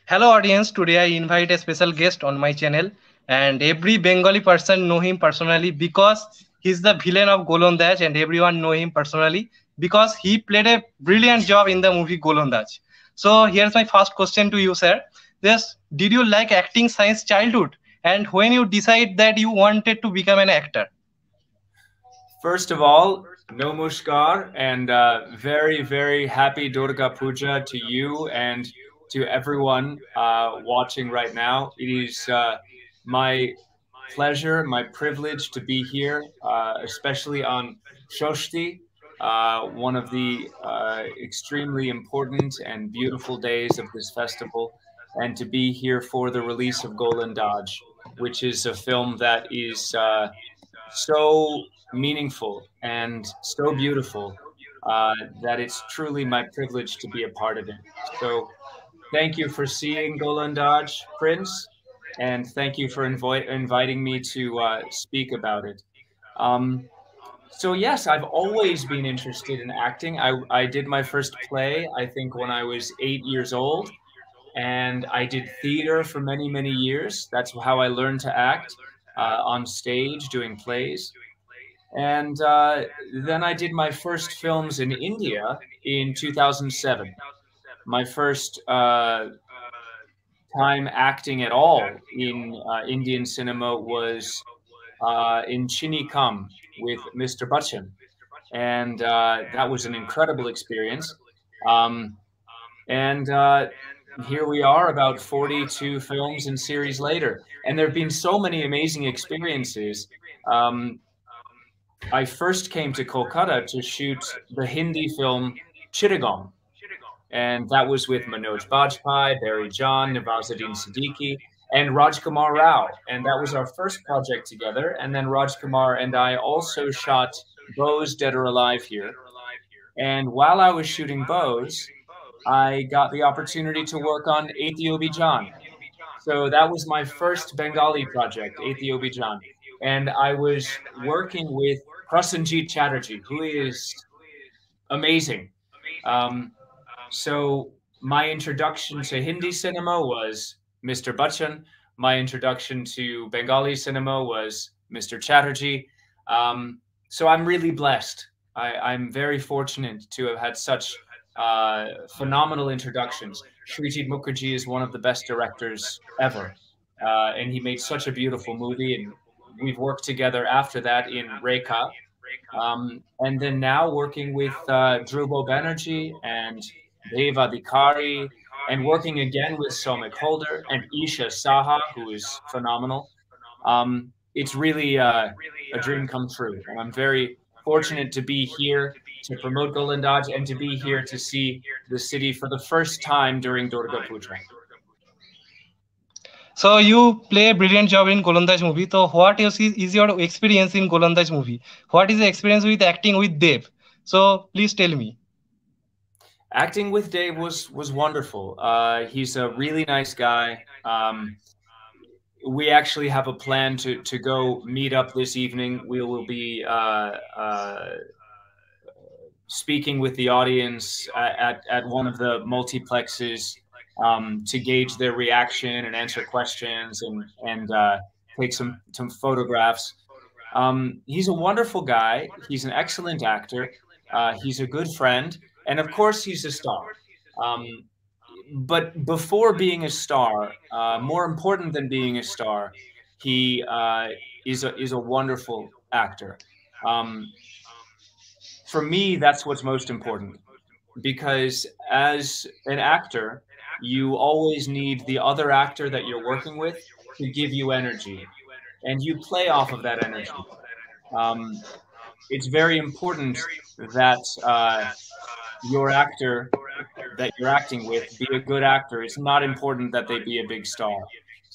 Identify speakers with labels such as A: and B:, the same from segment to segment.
A: Hello audience, today I invite a special guest on my channel and every Bengali person know him personally because he's the villain of Golondaaj and everyone know him personally because he played a brilliant job in the movie Golondaaj. So here's my first question to you, sir. Yes, did you like acting since childhood? And when you decide that you wanted to become an actor?
B: First of all, Namaskar, and very, very happy Durga Puja to you and to everyone watching right now. It is my pleasure, my privilege to be here, especially on Shoshti, one of the extremely important and beautiful days of this festival, and to be here for the release of Golondaaj, which is a film that is so meaningful and so beautiful that it's truly my privilege to be a part of it. So thank you for seeing Golondaaj, Prince, and thank you for inviting me to speak about it. Um, so yes, I've always been interested in acting. I did my first play, I think, when I was 8 years old, and I did theater for many, many years. That's how I learned to act on stage, doing plays. And then I did my first films in India in 2007. My first time acting at all in Indian cinema was in Chini Kam with Mr. Bachchan. And that was an incredible experience. Um, and here we are about 42 films and series later. And there have been so many amazing experiences. Um, I first came to Kolkata to shoot the Hindi film Chittagong, and that was with Manoj Bajpayee, Barry John, Nawazuddin Siddiqui, and Rajkumar Rao. And that was our first project together. And then Rajkumar and I also shot Bose Dead or Alive here. And while I was shooting Bose, I got the opportunity to work on Ethiopi John. So that was my first Bengali project, Ethiopi John. And I was working with Prasenjit Chatterjee, who is amazing. Um, so my introduction to Hindi cinema was Mr. Bachchan. My introduction to Bengali cinema was Mr. Chatterjee. So I'm really blessed. I'm very fortunate to have had such phenomenal introductions. Srijit Mukherjee is one of the best directors ever, and he made such a beautiful movie. And we've worked together after that in Rekha, and then now working with Dhruvo Banerjee and Dave Adhikari, and working again with Somik Holder and Isha Saha, who is phenomenal. It's really a dream come true, and I'm very fortunate to be here to promote Golondaaj and to be here to see the city for the first time during Durga Puja.
A: So you play a brilliant job in Golondaaj movie. So what is your experience in Golondaaj movie? What is the experience with acting with Dev? So please tell me.
B: Acting with Dave was wonderful. He's a really nice guy. We actually have a plan to go meet up this evening. We will be speaking with the audience at one of the multiplexes to gauge their reaction and answer questions and take some photographs. He's a wonderful guy. He's an excellent actor. He's a good friend, and of course, he's a star. Um, but before being a star, more important than being a star, he is a wonderful actor. Um, for me, that's what's most important, because as an actor, you always need the other actor that you're working with to give you energy, and you play off of that energy. Um, it's very important that your actor that you're acting with be a good actor. It's not important that they be a big star.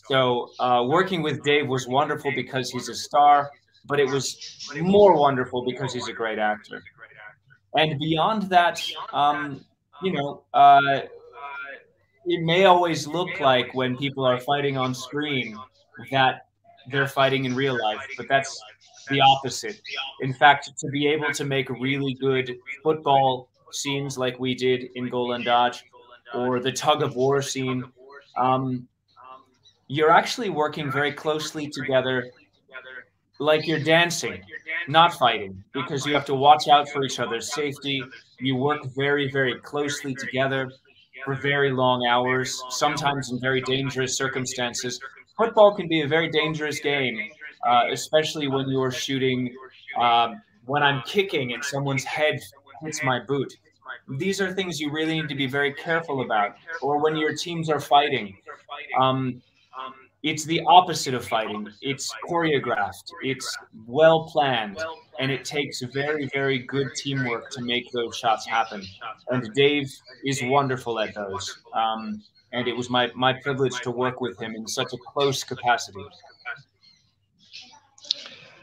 B: So working with Dave was wonderful because he's a star, but it was more wonderful because he's a great actor. And beyond that, you know, it may always look like when people are fighting on screen that they're fighting in real life, but that's the opposite. In fact, to be able to make really good football scenes like we did in Golondaaj, or the tug of war scene, um, you're actually working very closely together, like you're dancing, not fighting, because you have to watch out for each other's safety. You work very, very closely together for very long hours, sometimes in very dangerous circumstances. Football can be a very dangerous game, especially when you're shooting. When I'm kicking and someone's head hits my boot, these are things you really need to be very careful about. Or when your teams are fighting, um, it's the opposite of fighting. It's choreographed, it's well planned, and it takes very, very good teamwork to make those shots happen. And Dave is wonderful at those. And it was my privilege to work with him in such a close capacity.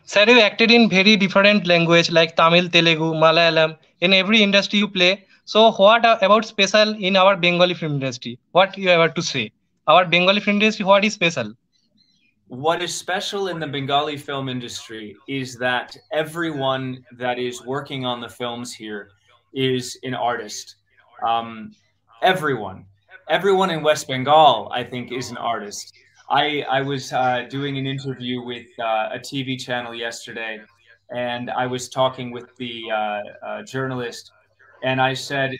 A: Sir, you acted in very different language like Tamil, Telugu, Malayalam. In every industry you play. So what about special in our Bengali film industry? What you have to say? Our Bengali film industry, what is special?
B: What is special in the Bengali film industry is that everyone that is working on the films here is an artist. Um, everyone, everyone in West Bengal, I think, is an artist. I was doing an interview with a TV channel yesterday, and I was talking with the journalist, and I said,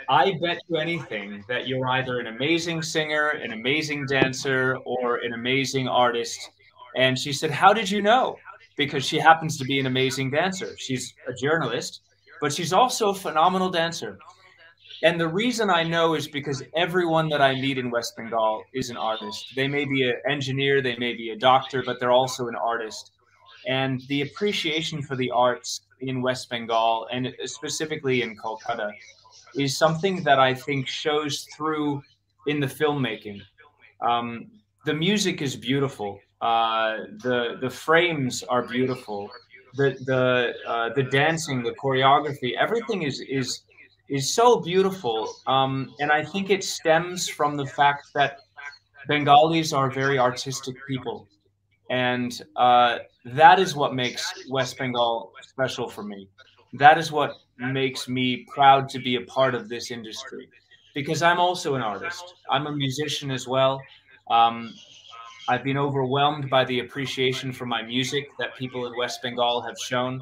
B: I bet you anything that you're either an amazing singer, an amazing dancer, or an amazing artist. And she said, how did you know? Because she happens to be an amazing dancer. She's a journalist, but she's also a phenomenal dancer. And the reason I know is because everyone that I meet in West Bengal is an artist. They may be an engineer, they may be a doctor, but they're also an artist. And the appreciation for the arts in West Bengal, and specifically in Kolkata, is something that I think shows through in the filmmaking. Um, the music is beautiful. The frames are beautiful. The dancing, the choreography, everything is so beautiful. And I think it stems from the fact that Bengalis are very artistic people, and that is what makes West Bengal special for me. That is what makes me proud to be a part of this industry, because I'm also an artist. I'm a musician as well. Um, I've been overwhelmed by the appreciation for my music that people in West Bengal have shown.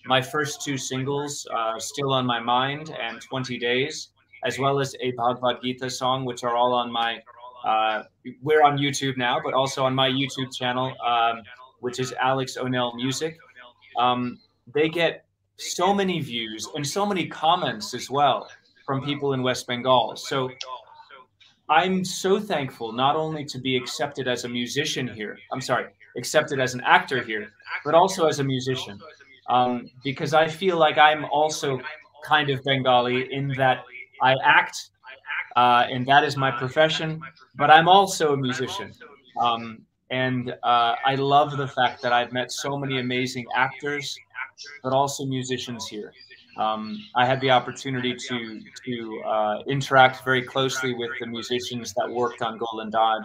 B: My first two singles, Still on My Mind and 20 Days, as well as a Bhagavad Gita song, which are all on my, we're on YouTube now, but also on my YouTube channel, which is Alexx Music. They get so many views and so many comments as well from people in West Bengal. So I'm so thankful not only to be accepted as a musician here, I'm sorry, accepted as an actor here, but also as a musician. Because I feel like I'm also kind of Bengali in that I act, and that is my profession, but I'm also a musician. And I love the fact that I've met so many amazing actors, but also musicians here. I had the opportunity to interact very closely with the musicians that worked on Golondaaj,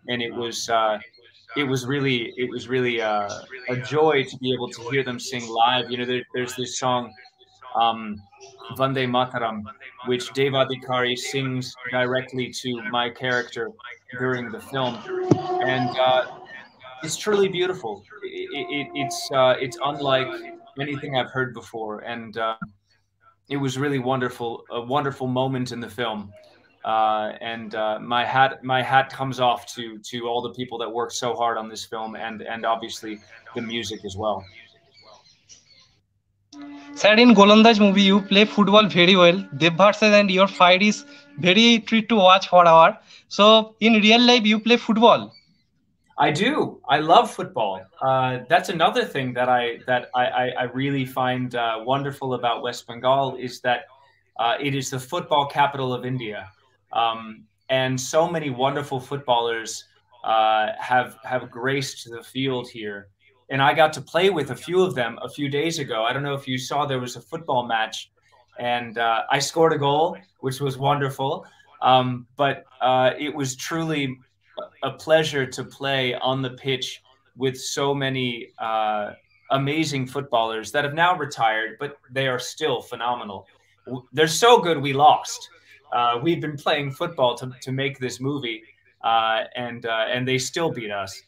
B: and it was really a joy to be able to hear them sing live. You know, there's this song, Vande Mataram, which Dave Bautista sings directly to my character during the film, and it's truly beautiful. It's unlike anything I've heard before, and it was really wonderful, a wonderful moment in the film. And my hat comes off to all the people that worked so hard on this film, and obviously the music as well.
A: Sir, in Golondaaj movie, you play football very well. Dev versus and your fight is very treat to watch for hour. So in real life, you play football.
B: I do. I love football. That's another thing that I really find wonderful about West Bengal is that it is the football capital of India, and so many wonderful footballers have graced the field here. And I got to play with a few of them a few days ago. I don't know if you saw, there was a football match, and I scored a goal, which was wonderful. But it was truly a pleasure to play on the pitch with so many amazing footballers that have now retired, but they are still phenomenal. They're so good we lost. We've been playing football to make this movie, and they still beat us.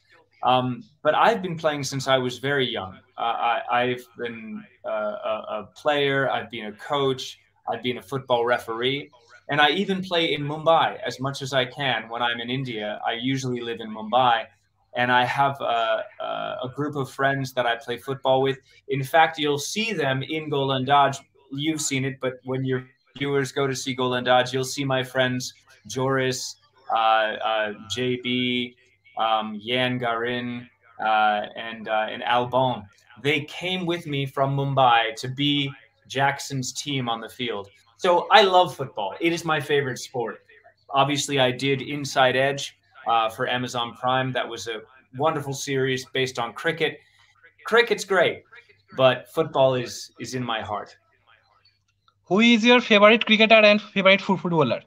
B: But I've been playing since I was very young. I've been a player, I've been a coach, I've been a football referee, and I even play in Mumbai as much as I can when I'm in India. I usually live in Mumbai, and I have a group of friends that I play football with. In fact, you'll see them in Golondaaj. You've seen it, but when your viewers go to see Golondaaj, you'll see my friends Joris, JB, Yan Garin, and Albon. They came with me from Mumbai to be Jackson's team on the field. So I love football. It is my favorite sport. Obviously, I did Inside Edge for Amazon Prime. That was a wonderful series based on cricket. Cricket's great, but football is in my heart.
A: Who is your favorite cricketer and favorite footballer?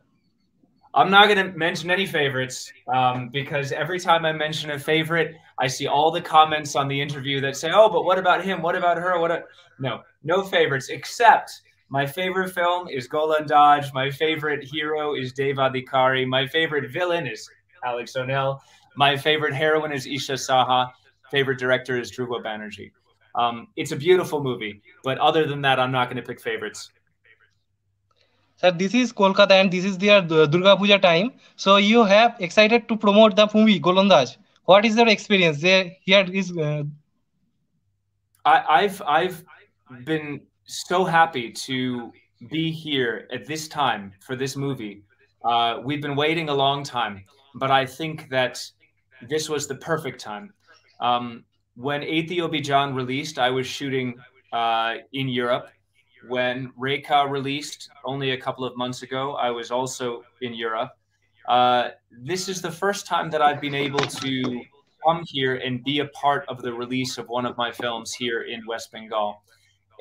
B: I'm not going to mention any favorites because every time I mention a favorite, I see all the comments on the interview that say, "Oh, but what about him? What about her? No favorites, except my favorite film is Golondaaj. My favorite hero is Dave Bautista. My favorite villain is Alexx. My favorite heroine is Isha Saha. Favorite director is Dhruva Banerjee. It's a beautiful movie, but other than that, I'm not going to pick favorites.
A: Sir, this is Kolkata and this is their Durga Puja time. So you have excited to promote the movie Golondaaj. What is your experience? Here is.
B: I've been so happy to be here at this time for this movie. We've been waiting a long time, but I think that this was the perfect time. When Ethiopijan released, I was shooting in Europe. When Reka released only a couple of months ago, I was also in Europe. This is the first time that I've been able to come here and be a part of the release of one of my films here in West Bengal.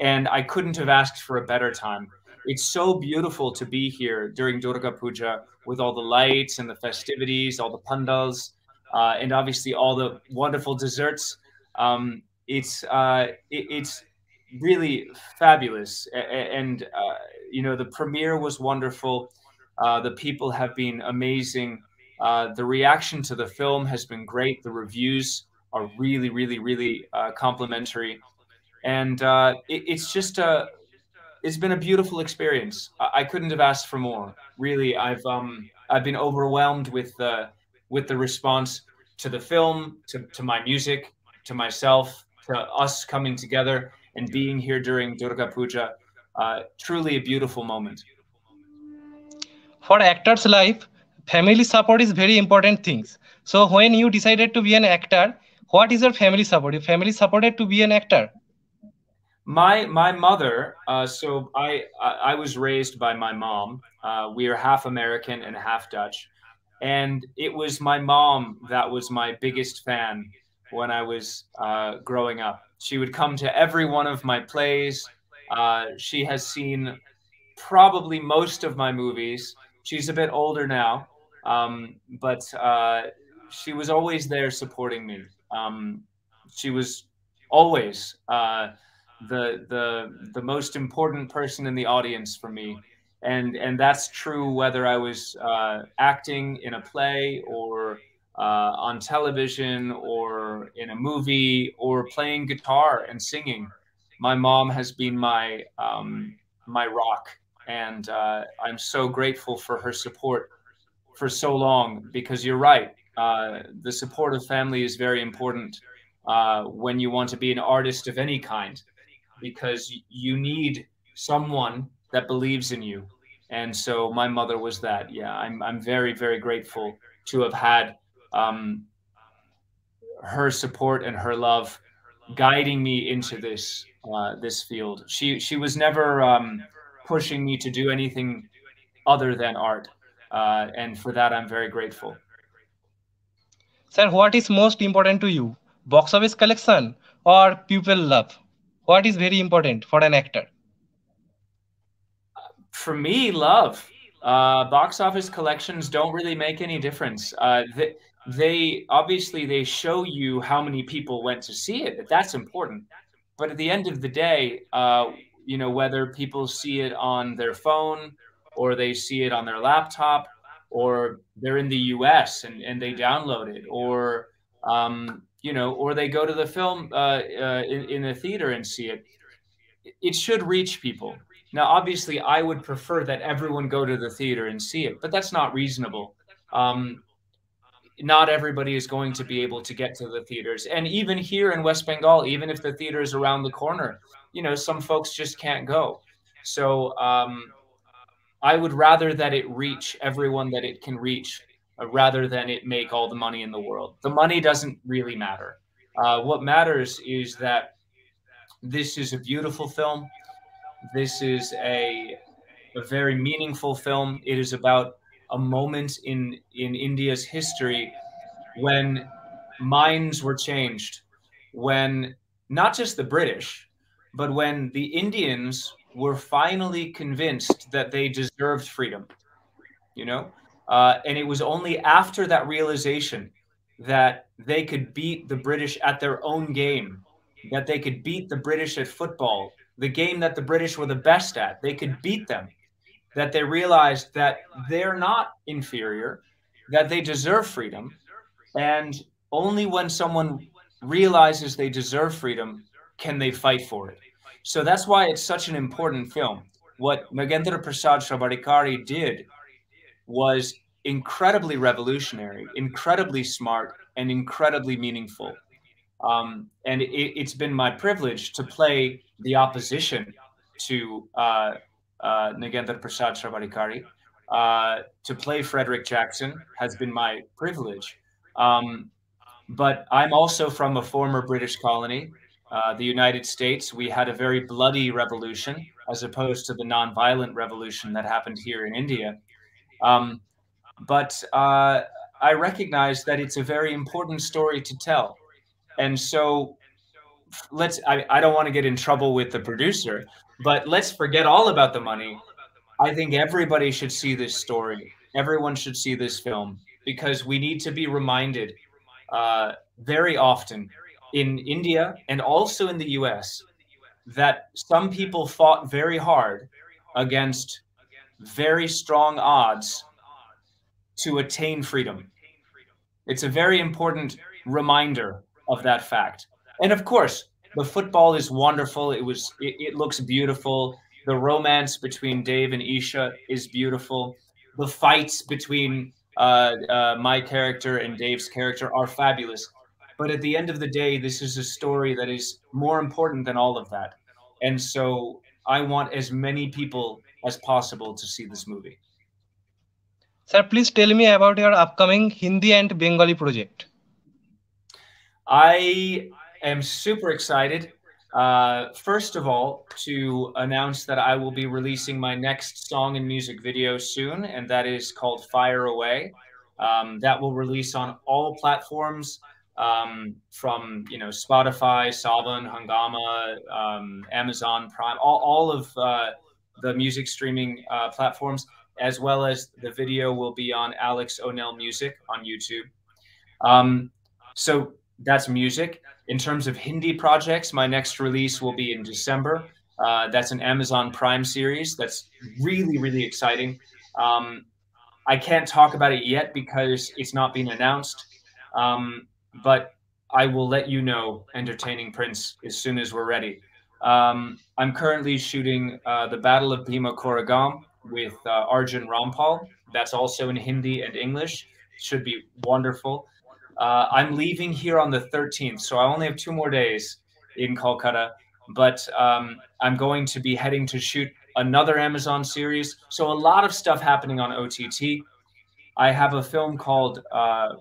B: And I couldn't have asked for a better time. It's so beautiful to be here during Durga Puja with all the lights and the festivities, all the pandals, and obviously all the wonderful desserts. It's really fabulous. And the premiere was wonderful. The people have been amazing. The reaction to the film has been great. The reviews are really, really, really complimentary. And it's been a beautiful experience. I couldn't have asked for more. Really, I've been overwhelmed with the response to the film, to my music, to myself, to us coming together and being here during Durga Puja. Truly a beautiful moment.
A: For actors' life, family support is very important things. So when you decided to be an actor, what is your family support? Your family supported to be an actor?
B: My mother. So I was raised by my mom. We are half American and half Dutch, and it was my mom that was my biggest fan when I was growing up. She would come to every one of my plays. She has seen probably most of my movies. She's a bit older now, but she was always there supporting me. She was always the most important person in the audience for me, and that's true whether I was acting in a play or on television or in a movie or playing guitar and singing. My mom has been my rock, and I'm so grateful for her support for so long, because you're right. The support of family is very important when you want to be an artist of any kind, because you need someone that believes in you. And so my mother was that. Yeah, I'm very, very grateful to have had her support and her love guiding me into this field. She was never pushing me to do anything other than art, and for that I'm very grateful.
A: Sir, what is most important to you? Box office collection or people love? What is very important for an actor?
B: For me, love. Box office collections don't really make any difference. They obviously they show you how many people went to see it. That's important. But at the end of the day, whether people see it on their phone or they see it on their laptop, or they're in the US and they download it, or or they go to the film in the theater and see it. It should reach people. Now, obviously, I would prefer that everyone go to the theater and see it, but that's not reasonable. Um, Not everybody is going to be able to get to the theaters. And even here in West Bengal, even if the theater is around the corner, some folks just can't go. So I would rather that it reach everyone that it can reach, rather than it make all the money in the world. The money doesn't really matter. What matters is that this is a beautiful film. This is a very meaningful film. It is about a moment in India's history when minds were changed, when not just the British, but when the Indians were finally convinced that they deserved freedom, and it was only after that realization that they could beat the British at their own game, that they could beat the British at football, the game that the British were the best at. They could beat them, that they realized that they're not inferior, that they deserve freedom. And only when someone realizes they deserve freedom can they fight for it. So that's why it's such an important film. What Nagendra Prasad Shabadikari did was incredibly revolutionary, incredibly smart, and incredibly meaningful. And it's been my privilege to play the opposition to Nagendra Prasad Shabadikari. To play Frederick Jackson has been my privilege. But I'm also from a former British colony, the United States. We had a very bloody revolution as opposed to the nonviolent revolution that happened here in India. But I recognize that it's a very important story to tell. And so I don't want to get in trouble with the producer, but let's forget all about the money. I think everybody should see this story. Everyone should see this film, because we need to be reminded very often in India and also in the US that some people fought very hard against very strong odds to attain freedom. It's a very important reminder of that fact. And of course, the football is wonderful. It looks beautiful. The romance between Dave and Isha is beautiful. The fights between my character and Dave's character are fabulous. But at the end of the day, this is a story that is more important than all of that. And so I want as many people as possible to see this movie.
A: Sir, please tell me about your upcoming Hindi and Bengali project.
B: I am super excited. First of all, to announce that I will be releasing my next song and music video soon, and that is called Fire Away. That will release on all platforms, from Spotify, Savan, Hungama, Amazon Prime, all of the music streaming platforms, as well as the video will be on Alexx Music on YouTube. So that's music. In terms of Hindi projects, my next release will be in December. That's an Amazon Prime series. That's really, really exciting. I can't talk about it yet because it's not been announced. But I will let you know, Entertaining Prince, as soon as we're ready. I'm currently shooting The Battle of Bhima Koregaon with Arjun Rampal. That's also in Hindi and English. Should be wonderful. I'm leaving here on the 13th, so I only have 2 more days in Kolkata. But I'm going to be heading to shoot another Amazon series. So a lot of stuff happening on OTT. I have a film called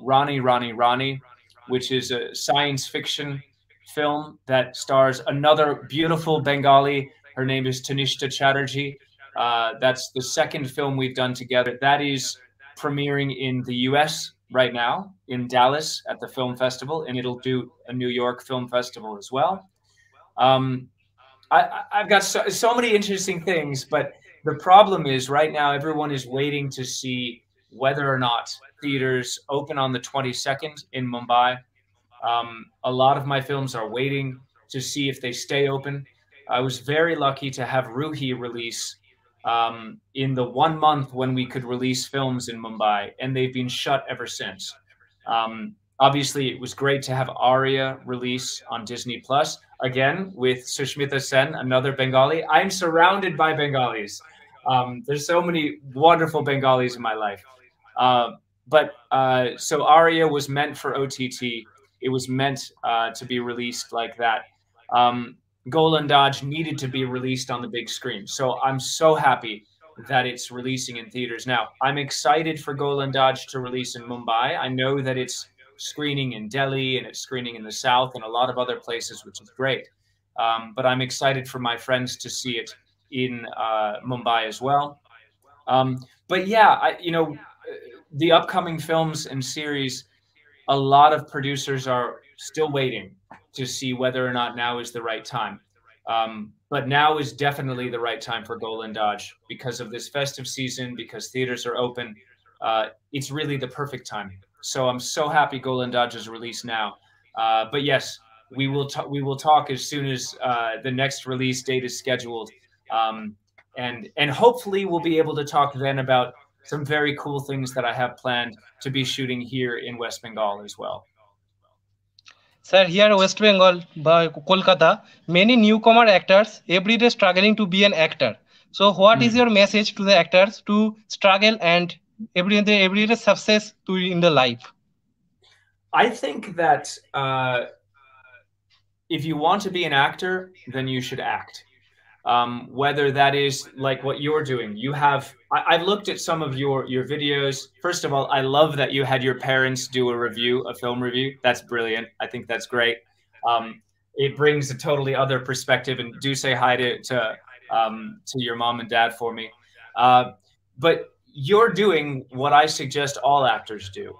B: Rani, Rani, Rani, which is a science fiction film that stars another beautiful Bengali. Her name is Tanishta Chatterjee. That's the second film we've done together. That is premiering in the US right now, in Dallas at the film festival, and it'll do a New York film festival as well. I've got so many interesting things, but the problem is right now everyone is waiting to see whether or not theaters open on the 22nd in Mumbai. A lot of my films are waiting to see if they stay open. I was very lucky to have Ruhi release in the 1 month when we could release films in Mumbai, and they've been shut ever since. Obviously, it was great to have Arya release on Disney Plus again with Sushmita Sen, another Bengali. I'm surrounded by Bengalis. There's so many wonderful Bengalis in my life. So Arya was meant for OTT. It was meant to be released like that. Golondaaj needed to be released on the big screen. So I'm so happy that it's releasing in theaters now. I'm excited for Golondaaj to release in Mumbai. I know that it's screening in Delhi and it's screening in the South and a lot of other places, which is great. But I'm excited for my friends to see it in Mumbai as well. But yeah, the upcoming films and series, a lot of producers are still waiting to see whether or not now is the right time. But now is definitely the right time for Golondaaj because of this festive season, because theaters are open. It's really the perfect time. So I'm so happy Golondaaj is released now. But yes, we will talk as soon as the next release date is scheduled. And hopefully we'll be able to talk then about some very cool things that I have planned to be shooting here in West Bengal as well.
A: Sir, here West Bengal, by Kolkata, many newcomer actors every day struggling to be an actor. So what is your message to the actors to struggle and every day success to in the life?
B: I think that if you want to be an actor, then you should act. Whether that is like what you're doing. I've looked at some of your videos. First of all, I love that you had your parents do a film review. That's brilliant. I think that's great. It brings a totally other perspective, and do say hi to your mom and dad for me. But you're doing what I suggest all actors do.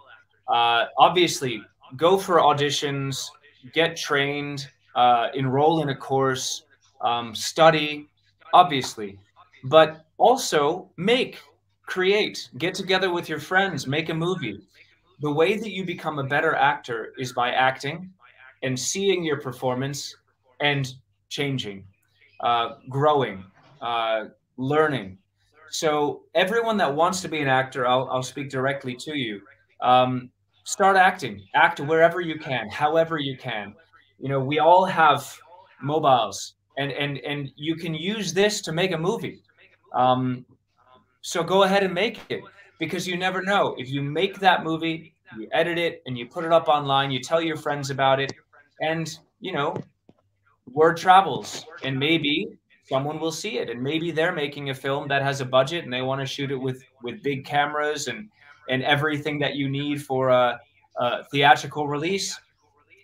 B: Obviously, go for auditions, get trained, enroll in a course, study, obviously, but also create, get together with your friends, make a movie. The way that you become a better actor is by acting and seeing your performance and changing, growing, learning. So everyone that wants to be an actor, I'll speak directly to you. Start acting. Act wherever you can, however you can. We all have mobiles, and you can use this to make a movie. So go ahead and make it, because you never know. If you make that movie, you edit it, and you put it up online, you tell your friends about it, and word travels, and maybe someone will see it, and maybe they're making a film that has a budget and they want to shoot it with big cameras and everything that you need for a theatrical release.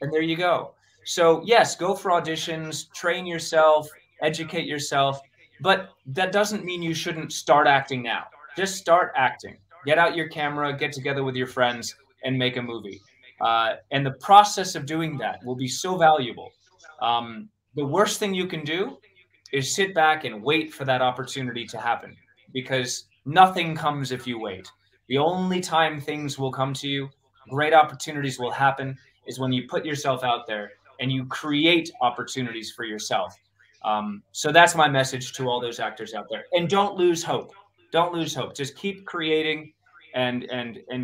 B: And there you go. So yes, go for auditions, train yourself, educate yourself, but that doesn't mean you shouldn't start acting now. Just start acting. Get out your camera, get together with your friends, and make a movie. And the process of doing that will be so valuable. The worst thing you can do is sit back and wait for that opportunity to happen, because nothing comes if you wait. The only time things will come to you, great opportunities will happen, is when you put yourself out there and you create opportunities for yourself. So that's my message to all those actors out there. And don't lose hope. Don't lose hope. Just keep creating and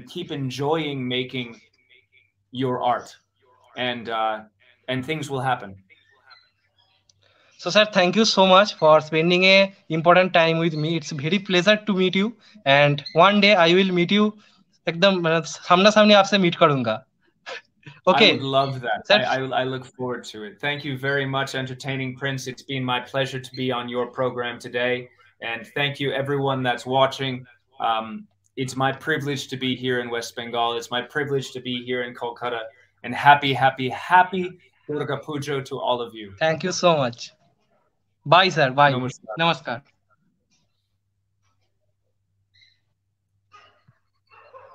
B: keep enjoying making your art, and things will happen.
A: So sir, thank you so much for spending a important time with me. It's very pleasure to meet you, and one day I will meet you. एकदम सामना सामनी आपसे meet करूँगा. Okay.
B: I would love that. I look forward to it. Thank you very much, Entertaining Prince. It's been my pleasure to be on your program today, and thank you everyone that's watching. It's my privilege to be here in West Bengal. It's my privilege to be here in Kolkata, and happy Durga Puja to all of you.
A: Thank you so much. Bye, sir. Bye.
B: Namaskar.
A: Namaskar.